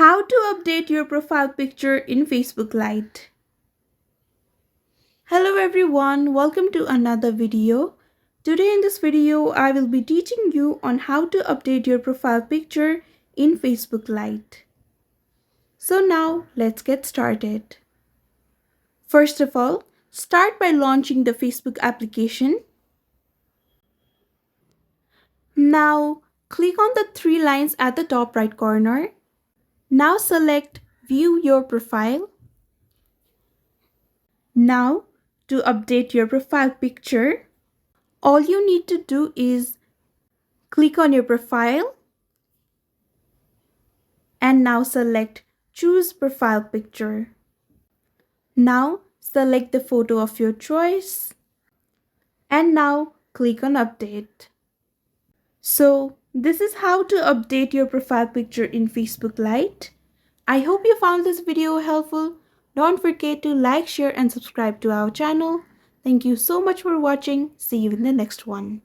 How to update your profile picture in Facebook Lite. Hello everyone, welcome to another video. Today in this video, I will be teaching you on how to update your profile picture in Facebook Lite. So now let's get started. First of all, start by launching the Facebook application. Now click on the three lines at the top right corner. Now select View Your Profile. Now, to update your profile picture, all you need to do is click on your profile and now select Choose Profile Picture. Now, select the photo of your choice and now click on Update. So, this is how to update your profile picture in Facebook Lite. I hope you found this video helpful. Don't forget to like, share and subscribe to our channel. Thank you so much for watching. See you in the next one.